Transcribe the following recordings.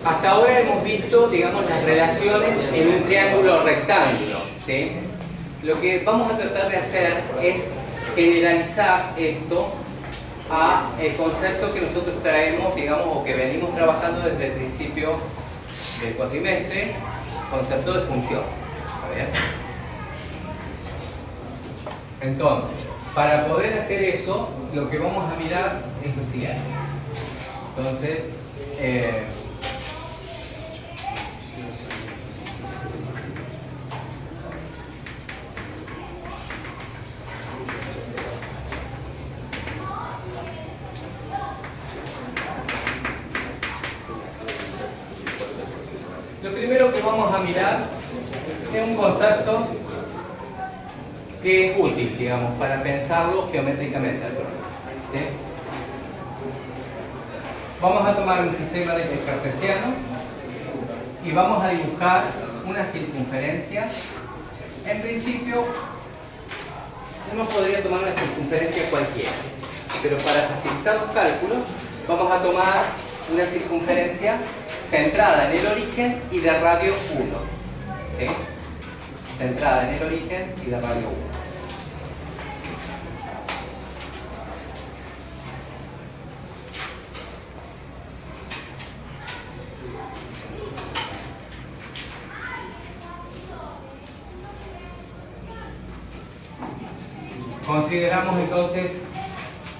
Hasta ahora hemos visto, digamos, las relaciones en un triángulo rectángulo, ¿sí? Lo que vamos a tratar de hacer es generalizar esto a el concepto que nosotros traemos, digamos, o que venimos trabajando desde el principio del cuatrimestre, concepto de función. ¿Está bien? Entonces, para poder hacer eso, lo que vamos a mirar es lo siguiente. Entonces, lo primero que vamos a mirar es un concepto que es útil, digamos, para pensarlo geométricamente al problema, ¿sí? Vamos a tomar un sistema de cartesiano y vamos a dibujar una circunferencia. En principio, uno podría tomar una circunferencia cualquiera, pero para facilitar los cálculos, vamos a tomar una circunferencia centrada en el origen y de radio 1. ¿Sí? Centrada en el origen y de radio 1. Consideramos entonces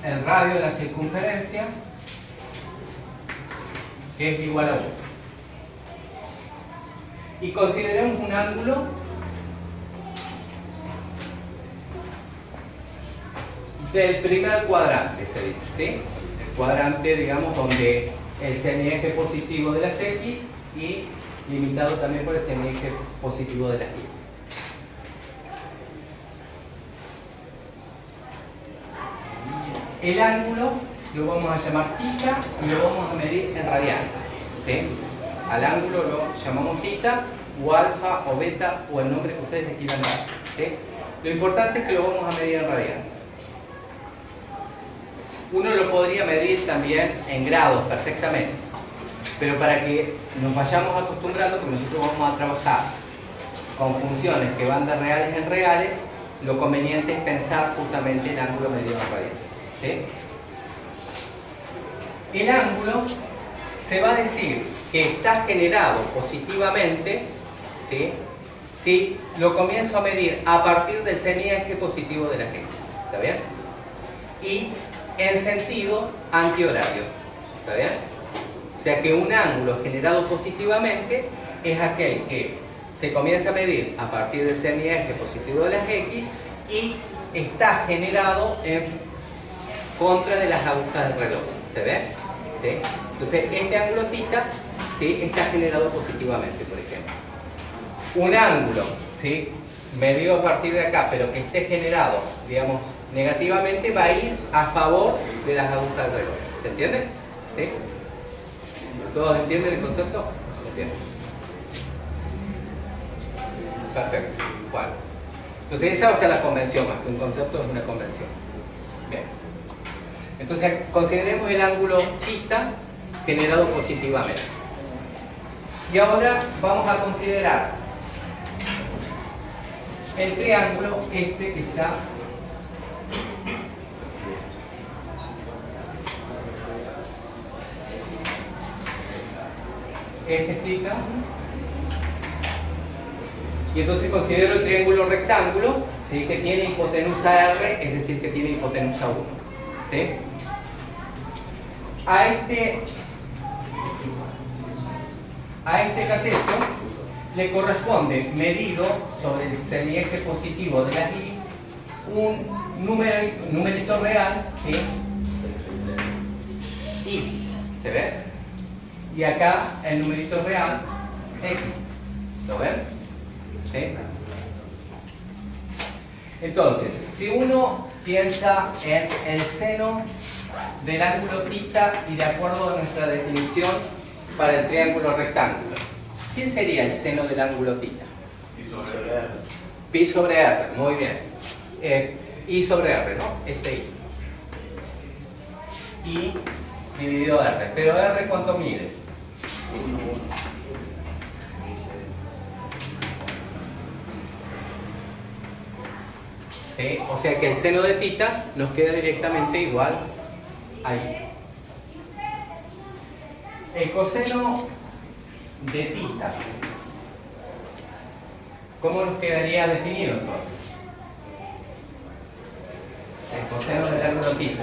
el radio de la circunferencia, que es igual a 1. Y consideremos un ángulo del primer cuadrante, se dice, ¿sí? El cuadrante, digamos, donde el semieje positivo de las X y limitado también por el semieje positivo de las Y. El ángulo lo vamos a llamar θ y lo vamos a medir en radianes, ¿sí? Al ángulo lo llamamos θ o alfa o beta o el nombre que ustedes le quieran dar, ¿sí? Lo importante es que lo vamos a medir en radianes. Uno lo podría medir también en grados perfectamente, pero para que nos vayamos acostumbrando, porque nosotros vamos a trabajar con funciones que van de reales en reales, lo conveniente es pensar justamente el ángulo medido en radianes, ¿sí? El ángulo se va a decir que está generado positivamente, ¿sí? Si lo comienzo a medir a partir del semieje positivo de la X, ¿está bien? Y en sentido antihorario, ¿está bien? O sea que un ángulo generado positivamente es aquel que se comienza a medir a partir del semieje positivo de las X y está generado en contra de las agujas del reloj, ¿se ve? ¿Sí? Entonces este ángulo θ, ¿sí? Está generado positivamente, por ejemplo. Un ángulo, ¿sí? Medido a partir de acá, pero que esté generado, digamos, negativamente, va a ir a favor de las agujas del reloj. ¿Se entiende? ¿Sí? ¿Todos entienden el concepto? ¿Se entiende? Perfecto. Bueno. Entonces esa va a ser la convención, más que un concepto es una convención. Bien. Entonces consideremos el ángulo θ generado positivamente. Y ahora vamos a considerar el triángulo este que está este es θ. Y entonces considero el triángulo rectángulo, ¿sí? Que tiene hipotenusa R, es decir, que tiene hipotenusa 1. ¿Sí? A este cateto le corresponde, medido sobre el semieje positivo de la Y, un numerito real, ¿sí? Y, ¿se ve? Y acá el numerito real, X. ¿Lo ven? ¿Sí? Entonces, si uno piensa en el seno del ángulo θ y de acuerdo a nuestra definición para el triángulo rectángulo, ¿quién sería el seno del ángulo θ? Pi sobre R, muy bien. I sobre R, ¿no? Este I. I dividido R. Pero R, ¿cuánto mide? ¿sí? O sea que el seno de tita nos queda directamente igual ahí. El coseno de tita, ¿cómo nos quedaría definido entonces? El coseno del ángulo tita.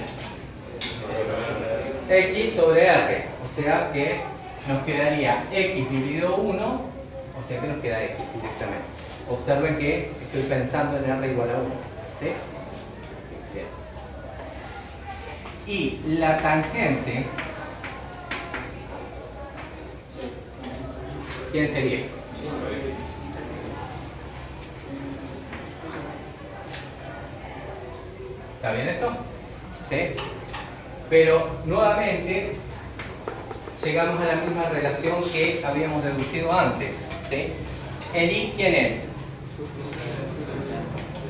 X sobre R, o sea que nos quedaría X dividido 1, o sea que nos queda X directamente. Observen que estoy pensando en R igual a 1, ¿sí? Bien. Y la tangente, ¿quién sería? ¿Está bien eso? ¿Sí? Pero nuevamente llegamos a la misma relación que habíamos deducido antes, ¿sí? El I, ¿quién es?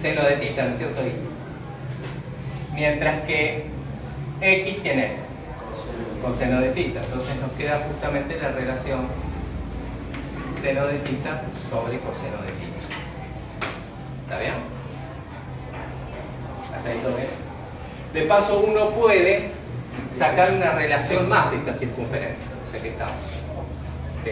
Seno de tita, ¿no es cierto? I. Mientras que X, ¿quién es? Coseno de tita. Entonces nos queda justamente la relación seno de tita sobre coseno de tita. ¿Está bien? Hasta ahí todo bien. De paso uno puede sacar una relación más de esta circunferencia, ya que estamos. ¿Sí?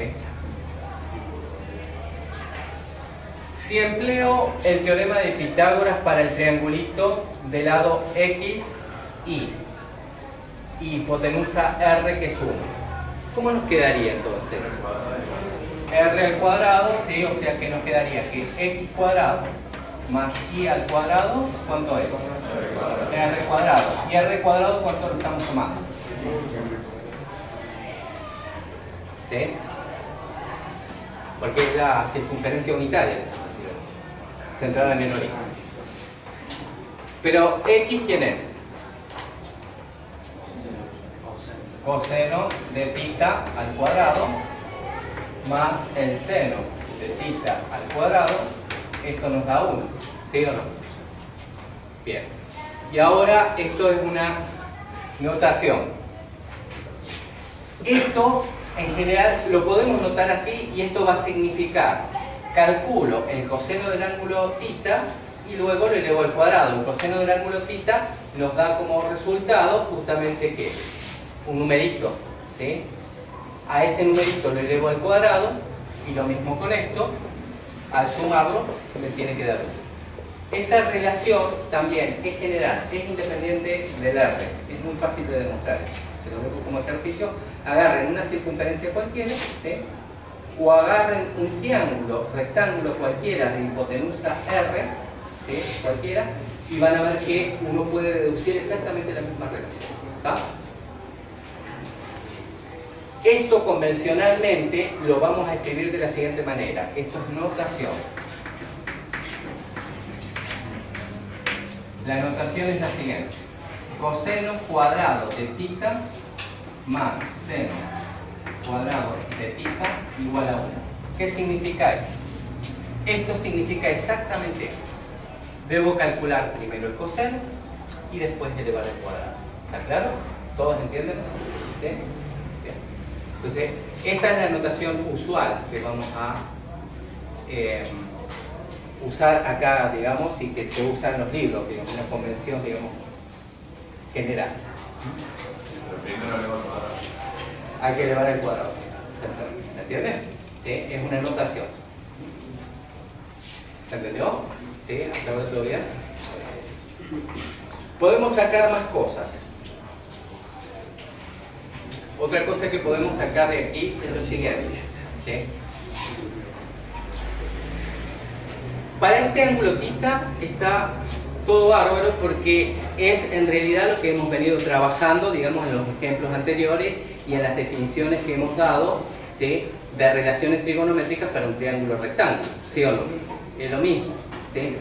Si empleo el teorema de Pitágoras para el triangulito de lado X, Y, y hipotenusa R que es 1, ¿cómo nos quedaría entonces? R al cuadrado, ¿sí? O sea que nos quedaría que X cuadrado más Y al cuadrado, ¿cuánto es? R cuadrado. ¿Y R cuadrado cuánto lo estamos tomando? ¿Sí? Porque es la circunferencia unitaria centrada en el origen. Pero X, ¿quién es? Coseno de tita al cuadrado más el seno de tita al cuadrado. Esto nos da 1, ¿sí o no? Bien. Y ahora esto es una notación. Esto en general lo podemos notar así y esto va a significar: calculo el coseno del ángulo tita y luego lo elevo al cuadrado. El coseno del ángulo tita nos da como resultado justamente que un numerito, ¿sí? A ese numerito lo elevo al cuadrado y lo mismo con esto, al sumarlo me tiene que dar 1. Esta relación también es general, es independiente del R, es muy fácil de demostrar. Se lo dejo como ejercicio: agarren una circunferencia cualquiera, ¿sí? O agarren un triángulo, rectángulo cualquiera de hipotenusa R, ¿sí? Cualquiera, y van a ver que uno puede deducir exactamente la misma relación. ¿Está? Esto convencionalmente lo vamos a escribir de la siguiente manera. Esto es notación. La notación es la siguiente: coseno cuadrado de tita más seno cuadrado de tita igual a 1. ¿Qué significa esto? Esto significa exactamente esto. Debo calcular primero el coseno y después elevar el cuadrado. ¿Está claro? ¿Todos entienden eso? ¿Sí? Bien. Entonces, esta es la notación usual que vamos a usar acá, digamos, y que se usa en los libros, digamos, una convención, digamos, general. Hay que elevar el cuadrado. ¿Se entiende? ¿Sí? Es una notación. ¿Se entendió? ¿Sí? ¿Hasta ahora todo bien? Podemos sacar más cosas. Otra cosa que podemos sacar de aquí es lo siguiente. ¿Sí? Para este ángulo tita está todo bárbaro porque es en realidad lo que hemos venido trabajando, digamos, en los ejemplos anteriores y en las definiciones que hemos dado, ¿sí? De relaciones trigonométricas para un triángulo rectángulo, ¿sí o no? Es lo mismo, ¿sí?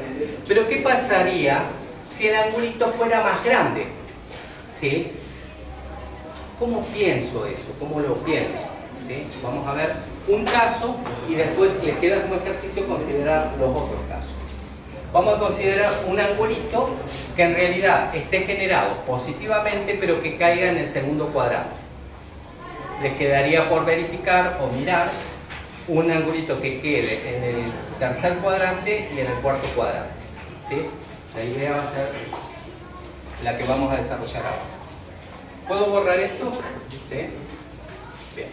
Pero ¿qué pasaría si el angulito fuera más grande? ¿Sí? ¿Cómo pienso eso? ¿Cómo lo pienso? ¿Sí? Vamos a ver un caso y después les queda como ejercicio considerar los otros casos. Vamos a considerar un angulito que en realidad esté generado positivamente pero que caiga en el segundo cuadrado. Les quedaría por verificar o mirar un angulito que quede en el tercer cuadrante y en el cuarto cuadrante. ¿Sí? La idea va a ser la que vamos a desarrollar ahora. ¿Puedo borrar esto? ¿Sí? Bien.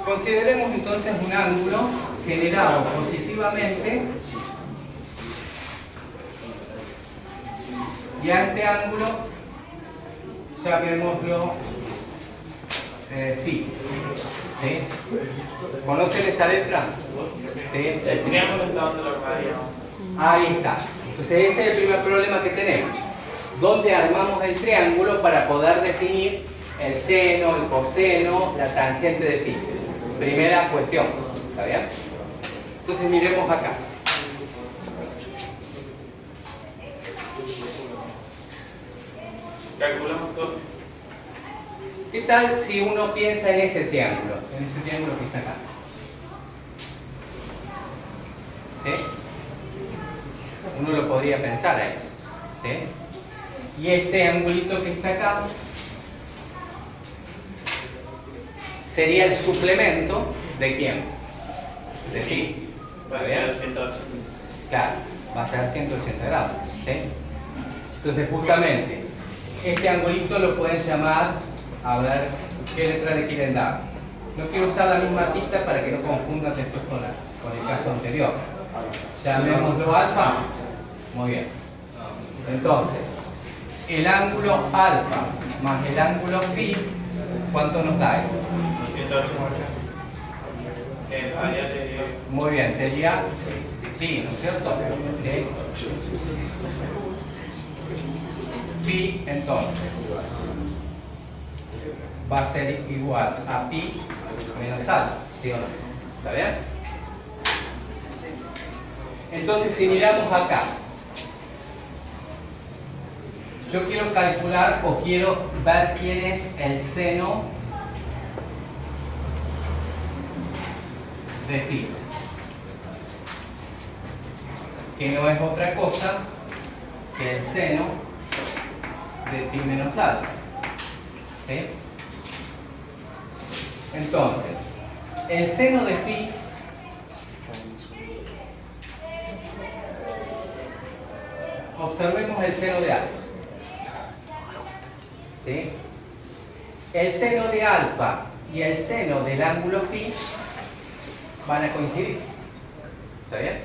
Consideremos entonces un ángulo generado positivamente y a este ángulo llamémoslo phi. ¿Sí? ¿Conocen esa letra? ¿Sí? El triángulo está donde lo radiamos. Ahí está. Entonces ese es el primer problema que tenemos. ¿Dónde armamos el triángulo para poder definir el seno, el coseno, la tangente de phi? Primera cuestión, ¿está bien? Entonces miremos acá. Calculamos todo. ¿Qué tal si uno piensa en ese triángulo? En este triángulo que está acá. ¿Sí? Uno lo podría pensar ahí. ¿Sí? Y este angulito que está acá sería el suplemento ¿de quién? De phi. Va a ser 180. Claro, va a ser 180 grados. ¿Sí? Entonces justamente este angulito lo pueden llamar, a ver qué letra le quieren dar. No quiero usar la misma tinta para que no confundan después con el caso anterior. Llamémoslo alfa. Muy bien. Entonces, el ángulo alfa más el ángulo phi, ¿cuánto nos da esto? 180. Muy bien, sería phi, ¿no es cierto? ¿Sí? Phi, entonces, va a ser igual a pi menos alfa, ¿sí o no? ¿Está bien? Entonces, si miramos acá, yo quiero calcular o quiero ver quién es el seno de phi, que no es otra cosa que el seno de pi menos alfa. ¿Sí? Entonces, el seno de phi observemos el seno de alfa. ¿Sí? El seno de alfa y el seno del ángulo phi van a coincidir. ¿Está bien?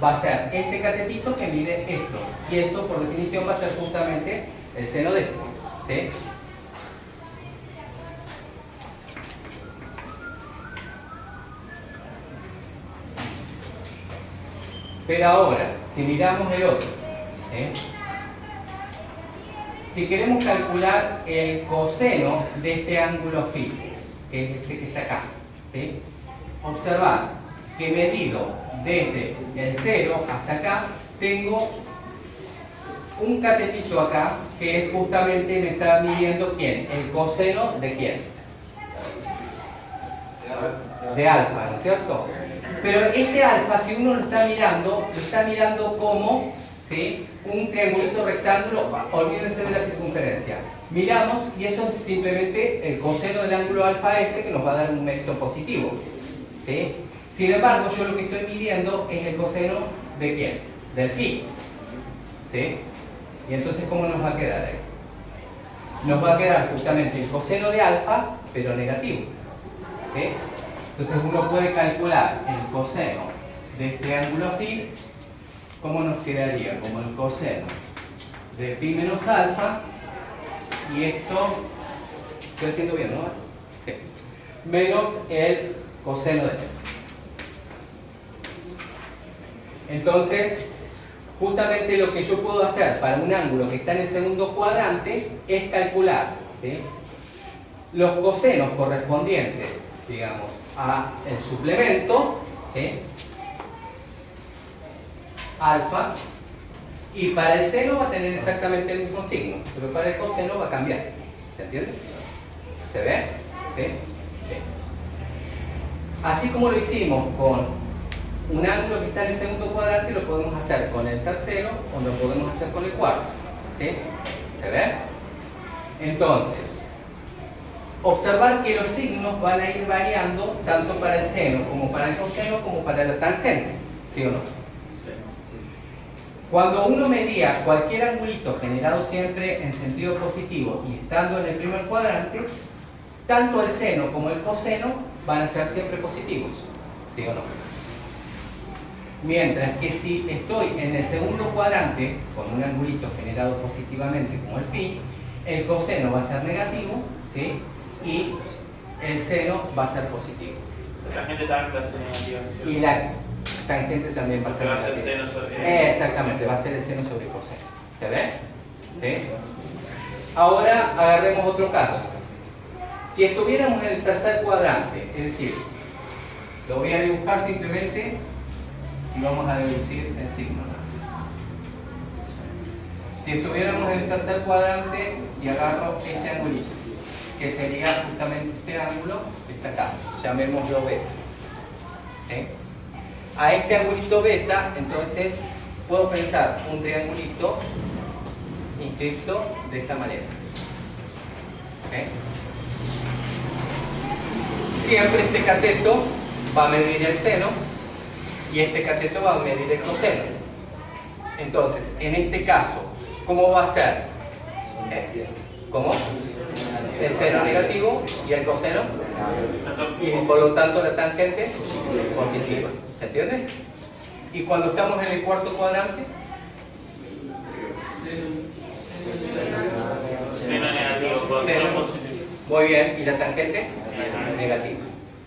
Va a ser este catetito que mide esto. Y eso, por definición, va a ser justamente el seno de esto. ¿Sí? Pero ahora, si miramos el otro, ¿sí? Si queremos calcular el coseno de este ángulo phi, que es este que está acá, ¿sí? Observar que medido desde el 0 hasta acá, tengo un catetito acá que justamente me está midiendo ¿quién? El coseno de quién? De alfa, ¿no es cierto? Pero este alfa, si uno lo está mirando como, ¿sí? Un triangulito rectángulo, olvídense de la circunferencia. Miramos y eso es simplemente el coseno del ángulo alfa S que nos va a dar un método positivo. ¿Sí? Sin embargo, yo lo que estoy midiendo es el coseno de quién? Del phi. ¿Sí? Y entonces, ¿cómo nos va a quedar ahí? Nos va a quedar justamente el coseno de alfa, pero negativo. ¿Sí? Entonces uno puede calcular el coseno de este ángulo phi. ¿Cómo nos quedaría? Como el coseno de pi menos alfa. Y esto, estoy haciendo bien, ¿no? Sí. Menos el coseno de t. Entonces, justamente lo que yo puedo hacer para un ángulo que está en el segundo cuadrante es calcular, ¿sí? Los cosenos correspondientes, digamos, a el suplemento, ¿sí? Alfa Y para el seno va a tener exactamente el mismo signo, pero para el coseno va a cambiar. ¿Se entiende? ¿Se ve? ¿Sí? Sí. Así como lo hicimos con un ángulo que está en el segundo cuadrante, lo podemos hacer con el tercero o lo podemos hacer con el cuarto. ¿Sí? ¿Se ve? Entonces, observar que los signos van a ir variando tanto para el seno como para el coseno como para la tangente. ¿Sí o no? Cuando uno medía cualquier angulito generado siempre en sentido positivo y estando en el primer cuadrante, tanto el seno como el coseno van a ser siempre positivos. ¿Sí o no? Mientras que si estoy en el segundo cuadrante con un angulito generado positivamente como el phi, el coseno va a ser negativo, ¿sí? Y el seno va a ser positivo. La gente también va a ser negativa. Y la tangente también va a ser va a ser negativa. seno sobre... Exactamente, va a ser el seno sobre el coseno. ¿Se ve? ¿Sí? Ahora agarremos otro caso. Si estuviéramos en el tercer cuadrante, es decir, lo voy a dibujar simplemente y vamos a deducir el signo. Si estuviéramos en el tercer cuadrante y agarro este angulito, que sería justamente este ángulo que está acá, llamémoslo beta. ¿Sí? A este angulito beta, entonces, puedo pensar un triangulito inscrito de esta manera. ¿Sí? Siempre este cateto va a medir el seno y este cateto va a medir el coseno. Entonces, en este caso, ¿cómo va a ser? ¿Cómo? El seno negativo y el coseno, y por lo tanto la tangente positiva. ¿Se entiende? Y cuando estamos en el cuarto cuadrante, Seno negativo, seno coseno positivo. muy bien, y la tangente negativa.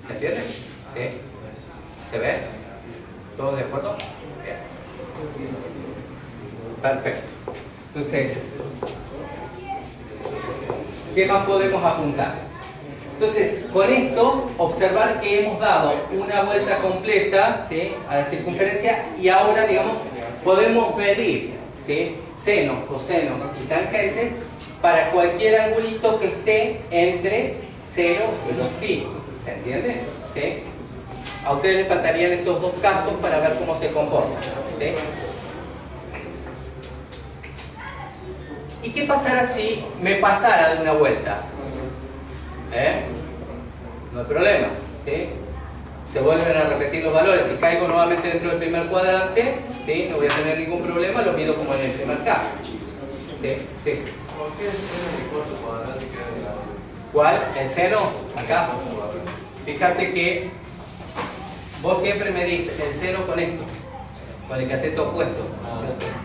¿Se entiende? ¿Sí? ¿Se ve? ¿Todos de acuerdo? Bien. Perfecto. Entonces, ¿qué más podemos apuntar? Entonces, con esto, observar que hemos dado una vuelta completa, ¿sí?, a la circunferencia, y ahora, digamos, podemos medir, ¿sí?, senos, cosenos y tangentes para cualquier angulito que esté entre 0 y 2pi. ¿Se entiende? ¿Sí? A ustedes les faltarían estos dos casos para ver cómo se comportan. ¿Sí? ¿Y qué pasará si me pasara de una vuelta? No hay problema. ¿Sí? Se vuelven a repetir los valores. Si caigo nuevamente dentro del primer cuadrante, ¿sí?, no voy a tener ningún problema, lo mido como en el primer caso. ¿Sí? Sí. ¿Por qué el seno del cuarto cuadrante queda de lado? ¿Cuál? ¿El seno? Acá. Fíjate que vos siempre me dices el seno con esto, con el cateto opuesto.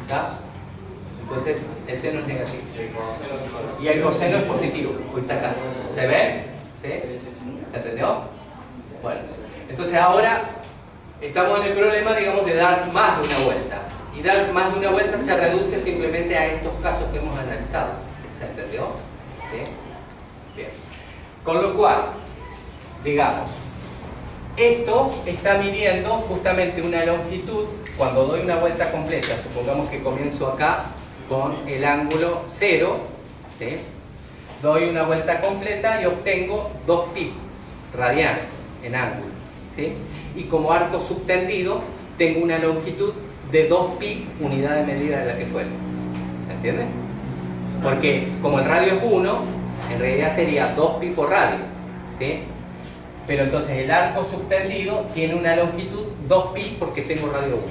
¿Está? Entonces el seno es negativo. Y el coseno es positivo, pues está acá. ¿Se ve? ¿Sí? ¿Se entendió? Bueno, entonces ahora estamos en el problema, digamos, de dar más de una vuelta. Y dar más de una vuelta se reduce simplemente a estos casos que hemos analizado. ¿Se entendió? ¿Sí? Bien. Con lo cual, digamos, esto está midiendo justamente una longitud. Cuando doy una vuelta completa, supongamos que comienzo acá con el ángulo 0, ¿sí?, doy una vuelta completa y obtengo 2pi radianes en ángulo, ¿sí?, y como arco subtendido tengo una longitud de 2pi unidad de medida de la que fuera. ¿Se entiende? Porque como el radio es 1, en realidad sería 2pi por radio, ¿sí? Pero entonces el arco subtendido tiene una longitud 2pi porque tengo radio 1.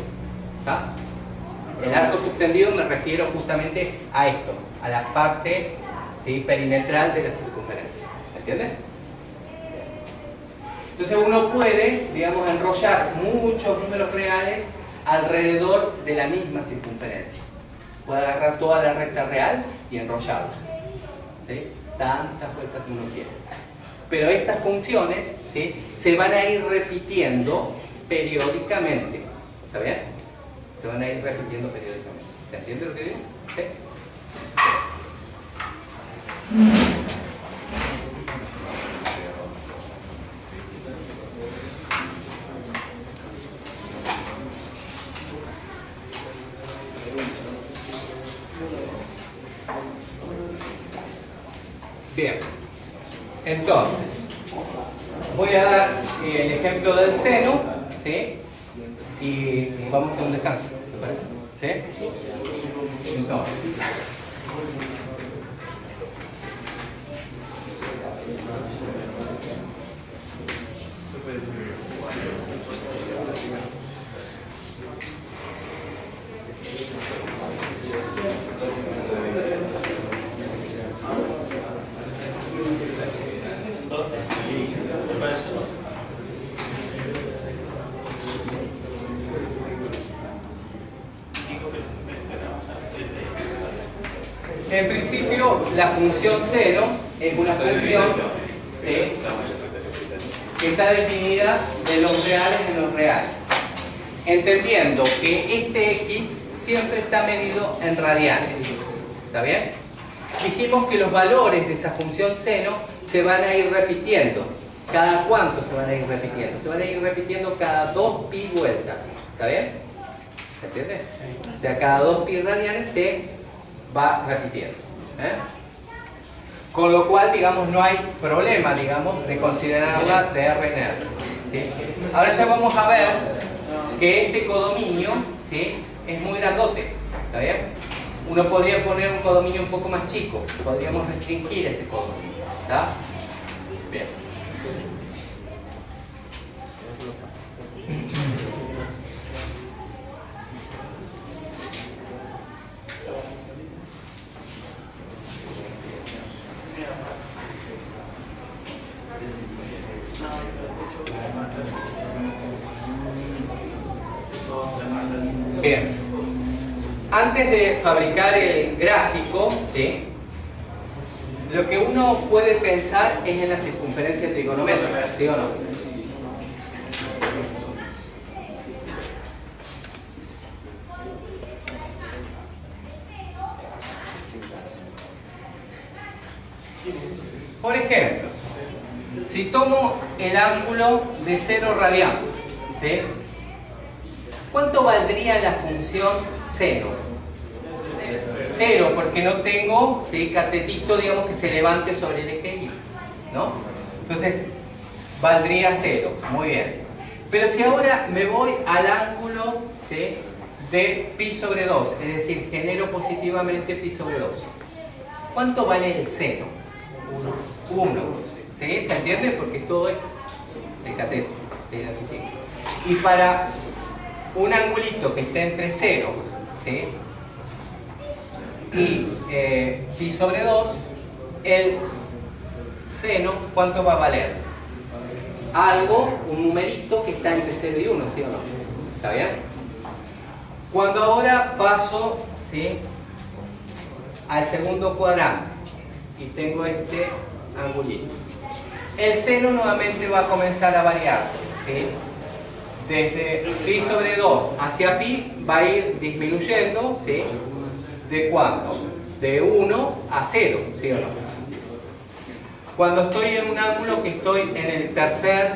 ¿Está? El arco subtendido me refiero justamente a esto, a la parte, ¿sí?, perimetral de la circunferencia. ¿Se entiende? Entonces uno puede, digamos, enrollar muchos números reales alrededor de la misma circunferencia. Puede agarrar toda la recta real y enrollarla, ¿sí?, tantas vueltas que uno quiera. Pero estas funciones, ¿sí?, se van a ir repitiendo periódicamente. ¿Está bien? Se van a ir repitiendo periódicamente. ¿Se entiende lo que digo? ¿Sí? Bien, entonces, voy a dar el ejemplo del seno, ¿sí? Y vamos a hacer un descanso, ¿te parece? ¿Sí? Entonces, en principio, la función seno es una función, ¿sí?, que está definida de los reales en los reales, entendiendo que este x siempre está medido en radianes. ¿Está bien? Dijimos que los valores de esa función seno se van a ir repitiendo. ¿Cada cuánto se van a ir repitiendo? Se van a ir repitiendo cada 2pi vueltas. ¿Está bien? ¿Se entiende? O sea, cada 2pi radianes se va repitiendo. Con lo cual, digamos, no hay problema, digamos, de considerarla de R en R, ¿sí? Ahora ya vamos a ver que este codominio, ¿sí?, es muy grandote. ¿Está bien? Uno podría poner un codominio un poco más chico. Podríamos restringir ese codominio. ¿Está? Bien. Bien, antes de fabricar el gráfico, ¿sí?, lo que uno puede pensar es en la circunferencia trigonométrica, ¿sí o no? Por ejemplo, si tomo el ángulo de 0 radiano, ¿sí?, ¿cuánto valdría la función seno? 0, porque no tengo, ¿sí?, catetito, digamos, que se levante sobre el eje Y, ¿no? Entonces, valdría 0. Muy bien. Pero si ahora me voy al ángulo, ¿sí?, de pi sobre 2, es decir, genero positivamente pi sobre 2, ¿cuánto vale el seno? 1. ¿Sí? ¿Se entiende? Porque todo es el cateto. Se identifica. Y para un angulito que esté entre 0, ¿sí?, y pi sobre 2, el seno, ¿cuánto va a valer? Algo, un numerito que está entre 0 y 1, ¿sí o no? ¿Está bien? Cuando ahora paso, ¿sí?, al segundo cuadrante y tengo este angulito, el seno nuevamente va a comenzar a variar, ¿sí? Desde pi sobre 2 hacia pi va a ir disminuyendo, ¿sí? ¿De cuánto? De 1 a 0, ¿sí o no? Cuando estoy en un ángulo que estoy en el tercer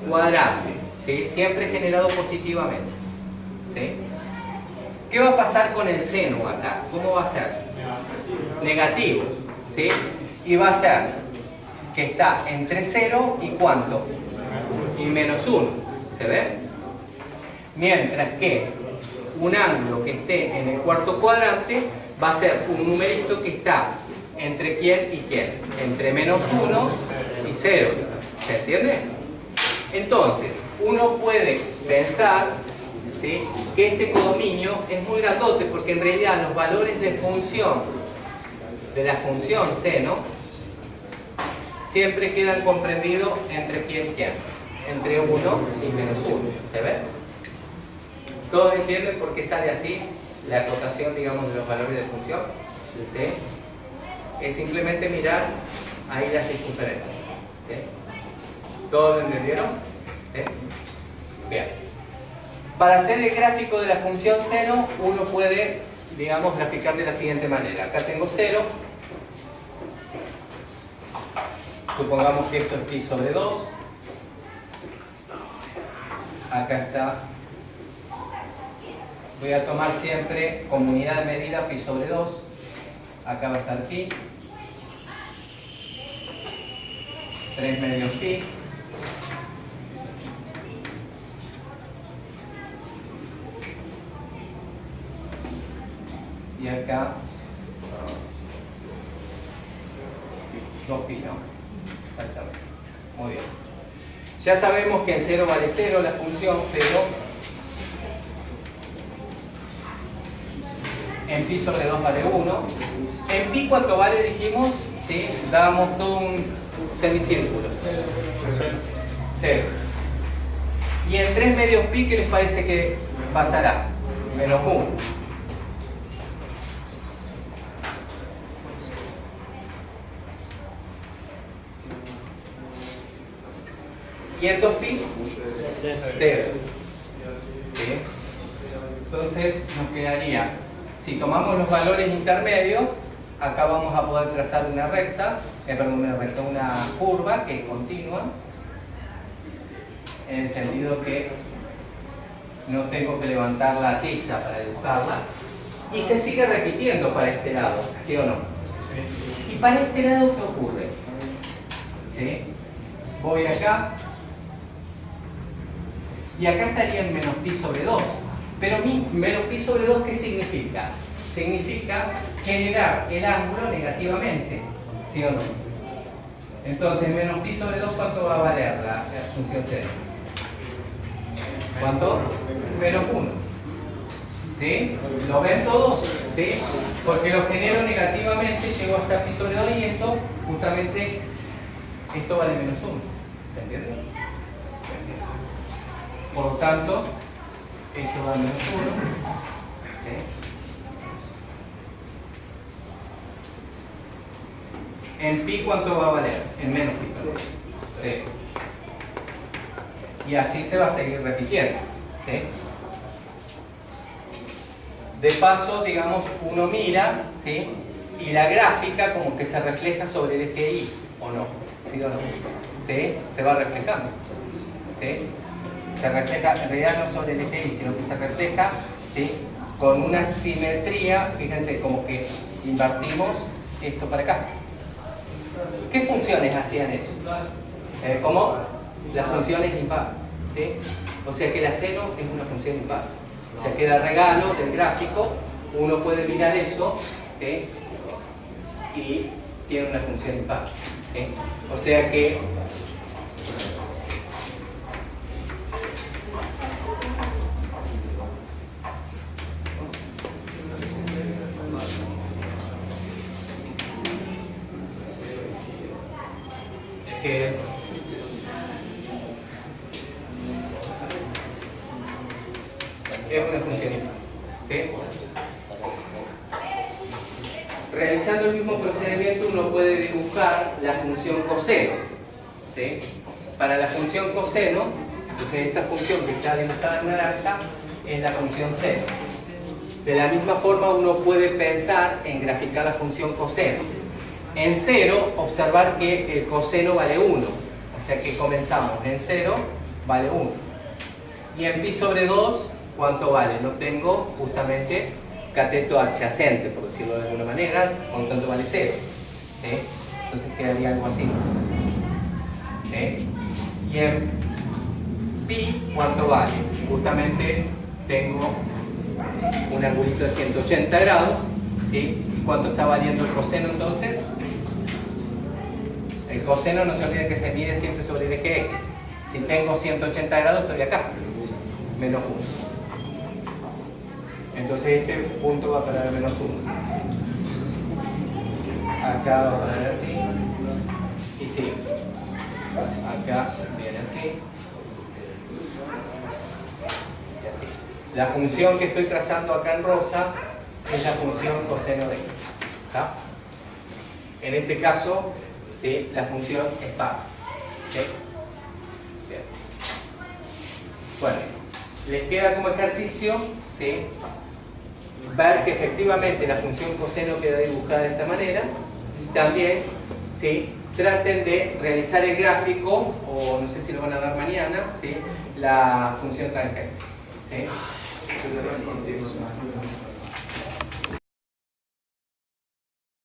cuadrante, ¿sí?, siempre generado positivamente, ¿sí? ¿Qué va a pasar con el seno acá? ¿Cómo va a ser? Negativo, ¿sí? Y va a ser que está entre 0 y ¿cuánto? Y menos 1, ¿se ve? Mientras que un ángulo que esté en el cuarto cuadrante va a ser un numerito que está entre quién y quién, entre menos 1 y 0, ¿se entiende? Entonces, uno puede pensar, ¿sí?, que este codominio es muy grandote, porque en realidad los valores de función de la función seno siempre quedan comprendidos entre quién y quién, entre 1 y menos 1, ¿se ve? ¿Todos entienden por qué sale así la acotación, digamos, de los valores de función? ¿Sí? Es simplemente mirar ahí la circunferencia, ¿sí? ¿Todos lo entendieron? ¿Sí? Bien. Para hacer el gráfico de la función seno, uno puede, digamos, graficar de la siguiente manera. Acá tengo 0. Supongamos que esto es pi sobre 2. Acá está. Voy a tomar siempre como unidad de medida pi sobre 2. Acá va a estar pi. 3 medios pi. Y acá 2 pi, ¿no? Exactamente. Muy bien. Ya sabemos que en 0 vale 0 la función, pero en pi sobre 2 vale 1. En pi, ¿cuánto vale? Dijimos, ¿sí? Dábamos todo un semicírculo. 0. Y en 3 medios pi, ¿qué les parece que pasará? Menos 1. Y en 2 pi, 0. ¿Sí? Entonces nos quedaría, si tomamos los valores intermedios, acá vamos a poder trazar una recta, una curva que es continua, en el sentido que no tengo que levantar la tiza para dibujarla, y se sigue repitiendo para este lado, ¿sí o no? Y para este lado, ¿qué ocurre? ¿Sí? Voy acá, y acá estaría en menos pi sobre 2. Pero menos pi sobre 2, ¿qué significa? Significa generar el ángulo negativamente, ¿sí o no? Entonces, menos pi sobre 2, ¿cuánto va a valer la función seno? ¿Cuánto? Menos 1. ¿Sí? ¿Lo ven todos? ¿Sí? Porque lo genero negativamente, llego hasta pi sobre 2 y eso, justamente, esto vale menos 1. ¿Se entiende? Por lo tanto, esto va a menos 1. ¿Sí? En pi, ¿cuánto va a valer? En menos pi. ¿Sí? Y así se va a seguir repitiendo. ¿Sí? De paso, digamos, uno mira, ¿sí? Y la gráfica como que se refleja sobre el eje Y, ¿o no? ¿Sí o no? ¿Sí? Se va reflejando. ¿Sí? Se refleja, en realidad no sobre el eje Y, sino que se refleja, ¿sí? Con una simetría, fíjense, como que invertimos esto para acá. ¿Qué funciones hacían eso? Como las funciones impar, ¿sí? O sea que la seno es una función impar. O sea que de regalo del gráfico uno puede mirar eso, ¿sí? Y tiene una función impar, ¿sí? O sea que es una función impar, ¿sí? Realizando el mismo procedimiento uno puede dibujar la función coseno, ¿sí? Para la función coseno, entonces esta función que está dibujada en naranja es la función seno. De la misma forma uno puede pensar en graficar la función coseno. En 0, observar que el coseno vale 1. O sea que comenzamos en 0, vale 1. Y en pi sobre 2, ¿cuánto vale? No tengo justamente cateto adyacente, por decirlo de alguna manera, por lo tanto vale 0. ¿Sí? Entonces quedaría algo así. ¿Sí? Y en pi, ¿cuánto vale? Justamente tengo un angulito de 180 grados. ¿Sí? ¿Y cuánto está valiendo el coseno entonces? El coseno no se olviden que se mide siempre sobre el eje X. Si tengo 180 grados estoy acá, menos 1. Entonces este punto va a parar a menos 1. Acá va a parar así. Y sí. Acá viene así. Y así. La función que estoy trazando acá en rosa es la función coseno de X. ¿Está? En este caso, ¿sí? La función es par. ¿Sí? Bien. Bueno, les queda como ejercicio, ¿sí? Ver que efectivamente la función coseno queda dibujada de esta manera. También, ¿sí? Traten de realizar el gráfico, o no sé si lo van a ver mañana, ¿sí? La función tangente. ¿Sí?